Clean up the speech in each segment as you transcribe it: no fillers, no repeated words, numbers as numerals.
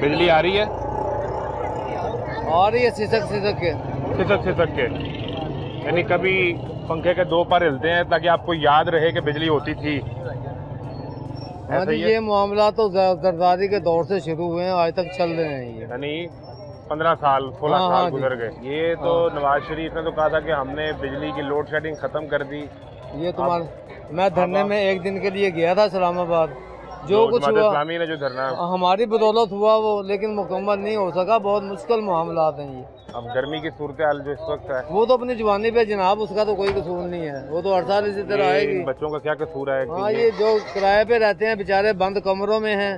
बिजली आ रही है? आ रही है सिसक सिसक के। यानी कभी पंखे के दो पर हिलते हैं ताकि आपको याद रहे कि बिजली होती थी। हाँ जी, ये मामला तो जरदारी के दौर से शुरू हुए हैं, आज तक चल रहे हैं ये। यानी 15 साल 16 हाँ, साल हाँ गुजर गए। ये तो नवाज शरीफ ने तो कहा था कि हमने बिजली की लोड शेडिंग खत्म कर दी। ये तुम्हारे मैं धरने में एक दिन के लिए गया था इस्लामाबाद, जो कुछ हुआ इस्लामी ने जो धरना हमारी बदौलत हुआ वो, लेकिन मुकम्मल नहीं हो सका। बहुत मुश्किल मामला हैं ये। अब गर्मी की सूरत हाल जो इस वक्त है, वो तो अपनी जवानी पे जनाब, उसका तो कोई कसूर नहीं है, वो तो हर साल इसी तरह आएगी। बच्चों का क्या कसूर है? हाँ, ये जो किराए पे रहते हैं बेचारे, बंद कमरों में हैं,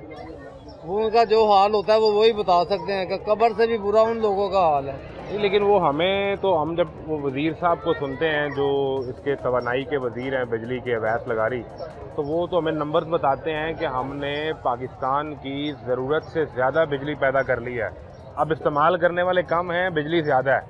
वो उनका जो हाल होता है वो वही बता सकते हैं कि कब्र से भी बुरा उन लोगों का हाल है। लेकिन वो हमें तो, हम जब वो वजीर साहब को सुनते हैं जो इसके तवानाई के वजीर हैं, बिजली के अवैस लगारी, तो वो तो हमें नंबर्स बताते हैं कि हमने पाकिस्तान की ज़रूरत से ज़्यादा बिजली पैदा कर ली है। अब इस्तेमाल करने वाले कम हैं, बिजली ज़्यादा है,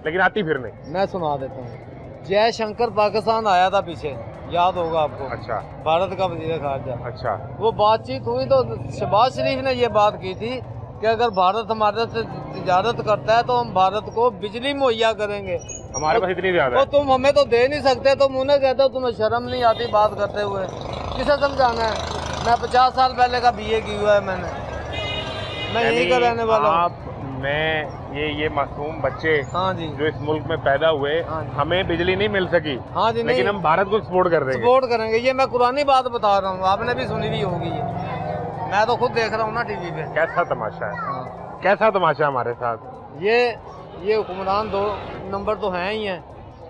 लेकिन आती फिर नहीं। मैं सुना देता हूँ। जयशंकर पाकिस्तान आया था पीछे, याद होगा आपको। अच्छा। भारत का वजीर खारजा। अच्छा। वो बातचीत हुई तो शहबाज शरीफ ने ये बात की थी कि अगर भारत हमारे से तिजारत करता है तो हम भारत को बिजली मुहैया करेंगे। हमारे पास इतनी ज्यादा तो तुम हमें तो दे नहीं सकते, तुम उन्हें कहते हो तुम्हें शर्म नहीं आती बात करते हुए। किसे समझाना है? मैं 50 साल पहले का BA की हुआ है मैंने, मैं यहीं का रहने वाला हूँ। मैं ये मासूम बच्चे, हाँ जी, जो इस मुल्क में पैदा हुए, हाँ, हमें बिजली नहीं मिल सकी, हाँ जी, लेकिन हम भारत को सपोर्ट कर देंगे। सपोर्ट करेंगे। ये मैं पुरानी बात बता रहा हूँ, आपने भी सुनी भी होगी ये, मैं तो खुद देख रहा हूँ ना टीवी पे। कैसा तमाशा है। हाँ। कैसा तमाशा हमारे साथ। ये हुक्मरान 2 नंबर तो हैं ही हैं।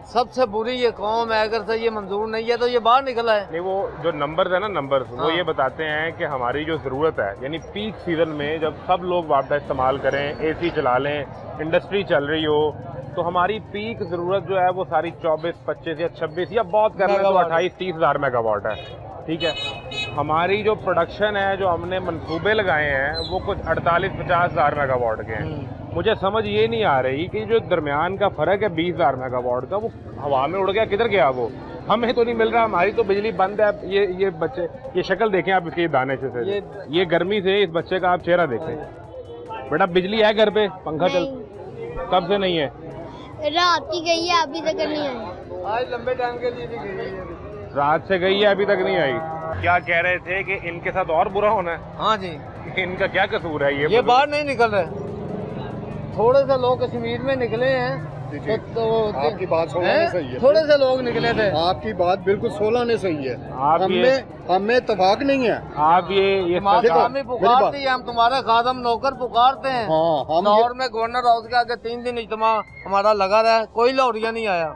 सबसे बुरी ये कौम है, अगर से ये मंजूर नहीं है तो ये बाहर निकला है। नहीं, वो जो नंबर है ना, नंबर हाँ। वो ये बताते हैं कि हमारी जो ज़रूरत है, यानी पीक सीजन में जब सब लोग वापस इस्तेमाल करें, AC चला लें, इंडस्ट्री चल रही हो, तो हमारी पीक ज़रूरत जो है वो सारी 24, 25 या 26 या बहुत कर रहे तो 28-30 हज़ार मेगावाट है। ठीक है। हमारी जो प्रोडक्शन है, जो हमने मंसूबे लगाए हैं, वो कुछ 48-50 हज़ार मेगावाट के हैं। मुझे समझ ये नहीं आ रही कि जो दरमियान का फ़र्क है 20 हज़ार मेगावाट का, वो हवा में उड़ गया, किधर गया वो? हमें तो नहीं मिल रहा, हमारी तो बिजली बंद है। ये बच्चे, ये शक्ल देखें आप इसके दाने से, ये गर्मी से इस बच्चे का आप चेहरा देखें। बेटा बिजली है घर पे? पंखा चल? कब से नहीं है? रात की गई है, अभी तक नहीं आई। आज लंबे टाइम के लिए भी गई है। रात से गई है, अभी तक नहीं आई। क्या कह रहे थे कि इनके साथ और बुरा होना है? हाँ जी। इनका क्या कसूर है? ये बाहर नहीं निकल रहे। थोड़े से लोग कश्मीर में निकले हैं तो आपकी बात 16 ने सही है। थोड़े से लोग निकले थे। आपकी बात बिल्कुल 16 ने सही है। हमें इत्तेफाक नहीं है। आप ये पुकारते हैं, हम तुम्हारे खादम नौकर पुकारते हैं। हाँ, लाहौर में गवर्नर हाउस के आगे 3 दिन इज्तिमा हमारा लगा रहा है, कोई लाहौरिया नहीं आया।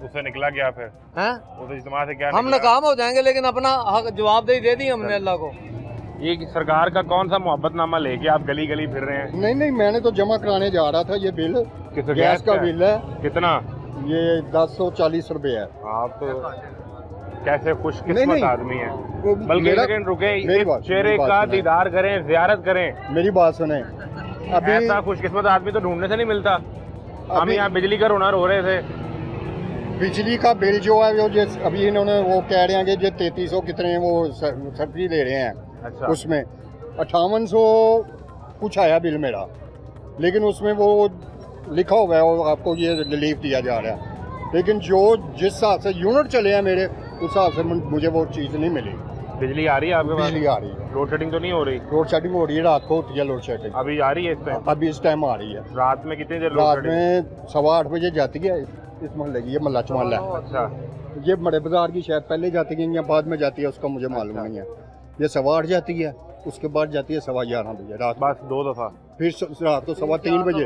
उससे निकला गया फिर हैं? उस इज्तिमा से क्या हम नाकाम हो जाएंगे, लेकिन अपना हक जवाबदेही दे दी हमने अल्लाह को। ये सरकार का कौन सा मोहब्बतनामा लेके आप गली गली फिर रहे हैं? नहीं, मैंने तो जमा कराने जा रहा था ये बिल। गैस का बिल है। कितना? ये 1040 रुपए है। आप कैसे खुशकिस्मत आदमी है। बल्कि रुके, चेहरे का दीदार करें, जियारत करें। मेरी बात सुने, अभी ऐसा खुशकिस्मत आदमी तो ढूंढने से नहीं मिलता। हम यहाँ बिजली का रोना रो रहे थे। बिजली का बिल जो है वो अभी इन्होंने वो कह रहे हैं कि जो 3300 कितने वो सब्सिडी दे रहे हैं। अच्छा। उसमें 5800 कुछ आया बिल मेरा, लेकिन उसमें वो लिखा हुआ है और आपको ये रिलीफ दिया जा रहा है, लेकिन जो जिस हिसाब से यूनिट चले हैं मेरे, उस हिसाब से मुझे वो चीज़ नहीं मिली। बिजली आ रही है आपके पास? बिजली आ रही है। लोड शेडिंग तो नहीं हो रही? लोड शेडिंग हो रही है, रात को होती है लोड शेडिंग। अभी आ रही है इस टाइम? अभी इस टाइम आ रही है। रात में कितनी देर? रात में 8:15 बजे जाती है इस मोहल्ले की, ये मल्ला चमल्ला है। अच्छा। ये बड़े बाजार की शायद पहले जाती है या बाद में जाती है, उसका मुझे मालूम नहीं है। ये 8:15 जाती है, उसके बाद जाती है 11:15 बजे रात। बस 2 दफ़ा? फिर रात को 3:15 बजे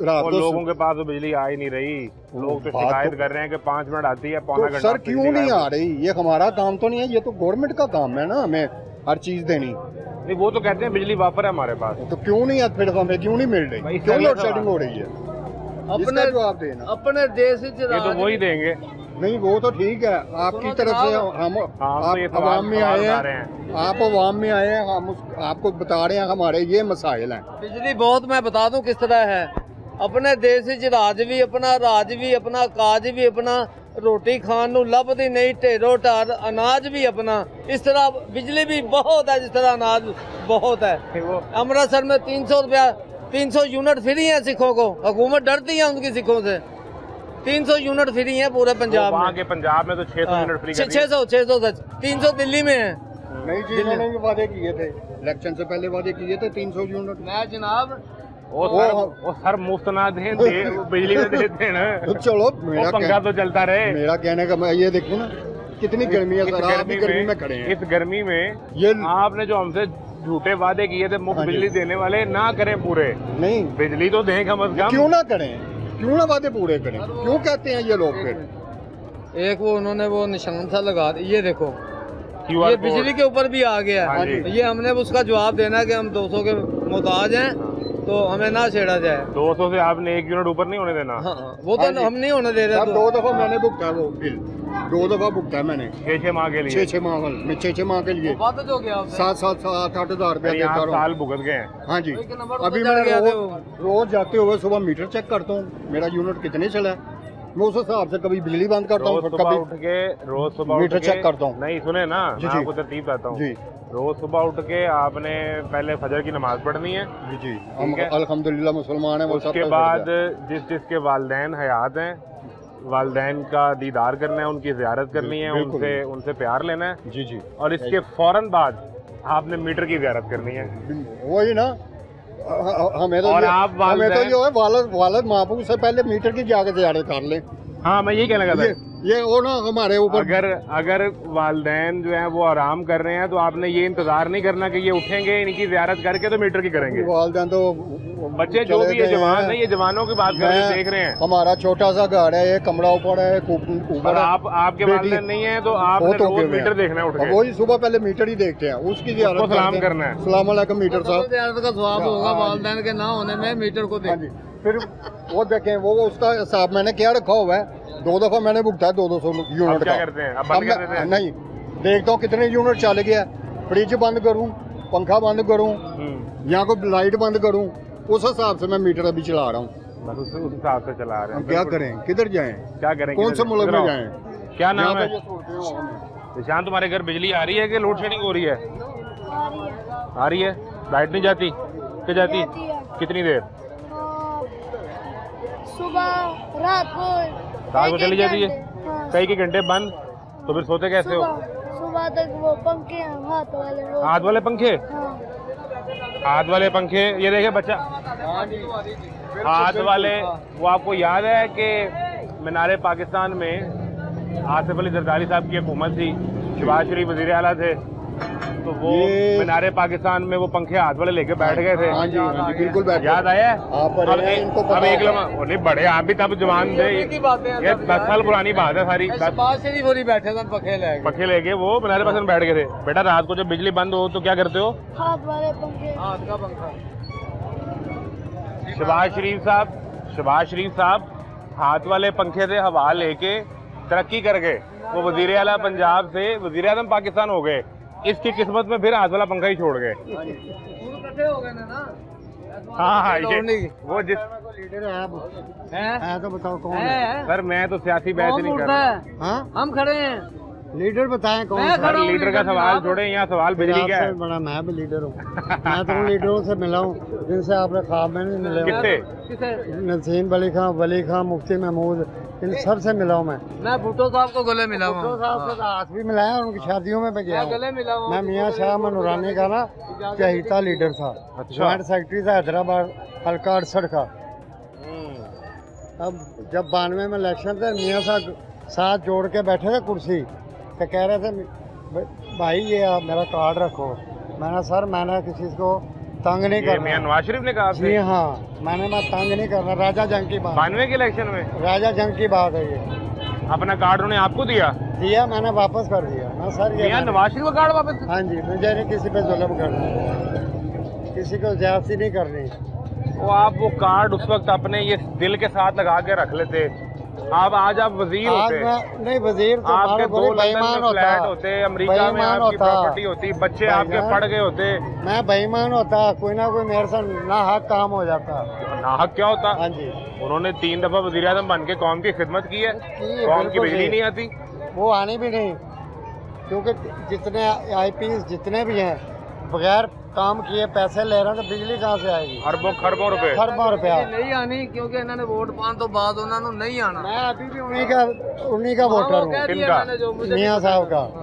रात को। लोगों के पास तो बिजली आ ही नहीं रही। लोग तो शिकायत कर रहे हैं कि 5 मिनट आती है, पौना घंटा। सर क्यों नहीं आ रही? ये हमारा काम तो नहीं है, ये तो गवर्नमेंट का काम है ना, हमें हर चीज देनी। नहीं, वो तो कहते हैं बिजली वाफर है हमारे पास। तो क्यों नहीं है फिर? हमें क्यों नहीं मिल रही? क्यों लोड शेडिंग हो रही है? अपने जवाब देना। अपने देश से ये तो वही देंगे। नहीं, वो तो ठीक है, आपकी तरफ से हम आप अवाम में आए हैं, आप अवाम में आए हैं, हम आपको बता रहे हैं हमारे ये मसाइल हैं। बिजली बहुत, मैं बता दूं किस तरह है। अपने देश राज भी अपना, राज भी अपना, काज भी अपना, रोटी खान नू लभदी नहीं, ढेरों ढार अनाज भी अपना, इस तरह बिजली भी बहुत है, जिस तरह अनाज बहुत है। वो अमृतसर में 300 रुपया 300 यूनिट फ्री है सिखों को, हुकूमत डरती है उनकी सिखों से। 300 यूनिट फ्री है पूरे पंजाब वहाँ में। के पंजाब में तो 600 यूनिट फ्री कर दिए। 600 सच, 300 दिल्ली में है। नई चीजों ने भी वादे किए थे, इलेक्शन से पहले वादे किए थे 300 यूनिट। मैं जनाब वो सर मुफ्त ना दें, वो बिजली में देते हैं ना। तो चलो वो पंखा तो चलता रहे। मेरा कहने का मैं ये देखो ना कितनी गर्मी है, इस सर आप भी गर्मी में खड़े हैं। इस गर्मी में ये आपने जो हमसे झूठे वादे किए थे मुफ्त हाँ जी। बिजली देने वाले, ना करें पूरे। नहीं, बिजली तो दें कम से कम। क्यों ना करें, क्यों ना वादे पूरे करें, क्यों कहते हैं ये लोग फिर? एक वो उन्होंने वो निशान सा लगा दिया, ये देखो QR ये कोड। बिजली के ऊपर भी आ गया हाँ है। जी। ये हमने उसका जवाब देना है कि हम 200 के मोहताज हैं, तो हमें ना छेड़ा जाए। 200 से आपने 1 यूनिट ऊपर नहीं होने देना। हाँ, वो हाँ तो जी। हम नहीं होने दे रहे। साहब तो 2 दफा मैंने भुगता वो बिल, 2 दफा भुगता मैंने 6 माह के लिए। 6 माह में 6 माह के लिए बात जो गया आपसे। 7-8 हजार रुपया कहीं देता आप रहा साल भुगत गए हैं। हाँ जी। एक नंबर अभी ऊपर मैं चढ़ गया थे रोज जाते हुए सुबह मीटर चेक करता हूँ, मेरा यूनिट कितने चला है, मैं उस हिसाब से कभी बिजली बंद करता हूँ, रोज सुबह कभी उठ के रोज सुबह उठ मीटर के चेक करता हूँ। नहीं सुने ना, जी, मैं जी। आपको तरतीब बताता हूँ। जी रोज सुबह उठ के आपने पहले फजर की नमाज पढ़नी है। जी जी, हम ठीक है। अल्हम्दुलिल्लाह मुसलमान हैं, वो सब उसके पे बाद बढ़ जिस जिसके वालदैन हयात हैं, वालदैन का दीदार करना है, उनकी जियारत करनी है, बिल्कुल। उनसे उनसे प्यार लेना है। गया। जी जी, और इसके फौरन बाद आपने मीटर की जियारत करनी है। वही ना, हमें तो और ये- आप हमें तो वालिदैन- जो है वालद महबूब से पहले मीटर की जाके जियारत कर लें। हाँ, मैं यही कहने लगा था। ये वो ना हमारे ऊपर अगर वालदैन जो है वो आराम कर रहे हैं, तो आपने ये इंतजार नहीं करना कि ये उठेंगे, इनकी जियारत करके तो मीटर की करेंगे। वालदैन तो बच्चे जो चले भी है गए जवान हैं। नहीं, ये जवानों की बात कर रहे हैं, मैं- देख रहे हैं। हमारा छोटा सा घर है, एक कमरा ऊपर है, एक ऊपर और है। आपके बेटी- वालदैन नहीं है, तो वो आपने तो रोज फिर मीटर मैं- देखना है उठ अब के। वही सुबह पहले मीटर ही देखते हैं, उसकी जियारत उसको सलाम करते हैं। करना है। सलाम अलैकुम मीटर साहब। जियारत का सवाब होगा हाँ जी। वालदैन के ना होने में मीटर को हाँ दे। जी, फिर वो देखें, वो उसका हिसाब मैंने क्या रखा हुआ है, 2 दफा मैंने भुगता है 200 अब यूनिट क्या का। करते हैं? अब बंद कर देते हैं? नहीं, देखता हूँ कितने यूनिट चल गया, फ्रिज बंद करूँ, पंखा बंद करूँ, यहाँ को लाइट बंद करूँ, उस हिसाब से मैं मीटर अभी चला रहा हूँ। बस उस हिसाब से चला रहे हम हैं। क्या बिल्कुल। करें, किधर जाएं, क्या करें? कौन से मुल्क में जाए? जाएं? क्या नाम यहाँ है? पे ये सोचते हो हमें। निशान, तुम्हारे घर बिजली आ रही है कि लोड शेडिंग हो रही है? आ रही है। लाइट नहीं जाती? क्या जाती? जाती है। कितनी देर? सुबह रात रात को चली जाती है? हाँ। कई घंटे बंद, तो फिर सोते कैसे हो? सुबह तक वो पंखे हैं, हाथ वाले वो। हाथ वाले पंखे? हाँ। हाथ वाले पंखे, ये देखे बच्चा, हाथ वाले। वो आपको याद है कि मीनारे पाकिस्तान में आसिफ अली जरदारी साहब की हुकूमत थी, शहबाज शरीफ वजीर आला थे, तो वो ये- मीनारे पाकिस्तान में वो पंखे हाथ वाले लेके बैठ गए थे। हाँ जी, हाँ जी, बिल्कुल बैठ याद आया? आप बड़े अब हैं, इनको पता अब एक होगा। लम्हा, वो नहीं बड़े, आप भी तब जवान थे। की बातें हैं ये सब 10 साल पुरानी बात है सारी। शहबाज शरीफ होरी बैठे थे पंखे लेके। पंखे लेके वो मीनारे पाकिस्तान बैठ गए थे। बेटा रात को जब बिजली बंद हो तो क्या करते हो? हाथ वाले पंखे। हाथ का पंखा। शहबाज शरीफ साहब हाथ वाले पंखे से हवा लेके तरक्की कर गए, वो वजीर आला पंजाब से वजीर आजम पाकिस्तान हो गए। इसकी किस्मत में फिर हाथ वाला पंखा ही छोड़ गए। इकट्ठे हो गए ना। हाँ, दौड़ने की। ये वो जिस लीडर है आप, हैं? है तो बताओ कौन है? हैं? सर मैं तो सियासी बहस ही कौन नहीं कर उड़ता रहा। है? हाँ, हम खड़े हैं। लीडर बताएं कौन मैं सा? खड़ा सर हूँ लीडर का लीडर सवाल जनाब। छोड़े, यहाँ सवाल बिजली का है। आपसे बड़ा मैं भी लीडर हूँ। मैं तो उन लीडरों से मिला हूँ जिनसे आपने ख्वाब में नहीं मिले हो। किससे? किसे? नसीम वली खां, मुफ्ती महमूद, इन सब से मिला हूँ मैं। मैं भुट्टो साहब को गले मिला हूँ। भुट्टो साहब से हाथ भी मिलाया और उनकी शादियों में भी गया मैं हूँ। गले मिला हूँ। मैं मियाँ शाह मनूरानी का ना चहीता लीडर था, अच्छा। जॉइंट सेक्रेटरी था हैदराबाद हल्का 68 का। अब जब 92 में इलेक्शन थे, मियाँ साहब साथ जोड़ के बैठे थे कुर्सी, तो कह रहे थे भाई ये आप मेरा कार्ड रखो। मैंने सर मैंने किसी को तंग नहीं ये मियां करना। नवाज शरीफ ने कहा जी हाँ, मैंने मैं तंग नहीं करना, राजा जंग की बात, 92 के इलेक्शन में राजा जंग की बात है ये। अपना कार्ड उन्होंने आपको दिया? दिया, मैंने वापस कर दिया। मैं सर ये मियां नवाज शरीफ का कार्ड वापस? हाँ जी, मुझे नहीं किसी पे जुल्म करना, किसी को ज्यादती नहीं करनी। वो आप वो कार्ड उस वक्त अपने ये दिल के साथ लगा के रख लेते आप आज आप वजीर आज होते, मैं नहीं वजीर तो आपके हमारा 2 कोई लंदन बेईमान में फ्लैट होता, होते, अमेरिका में बेईमान आपकी होता। प्रॉपर्टी होती, बच्चे आपके बेईमान। पढ़ गए होते। मैं बेईमान होता, कोई ना कोई मेरे साथ ना हक काम हो जाता। नाहक क्या होता? हाँ जी, उन्होंने 3 दफा वजीर आजम बन के कौम की खिदमत की है, की, कौम की बिल्कुल बिजली जी। नहीं आती। वो आनी भी नहीं, क्योंकि जितने आईपीएस जितने भी हैं बगैर काम किए पैसे ले रहे हैं, तो बिजली कहाँ से आएगी? अरबों खरबों रुपए। खरबों रुपया नहीं आनी, क्योंकि इन्होंने वोट पाने तो बाद उन्होंने नहीं आना। मैं अभी भी उन्हीं का वोटर हूँ, किनका? मियाँ साहब का।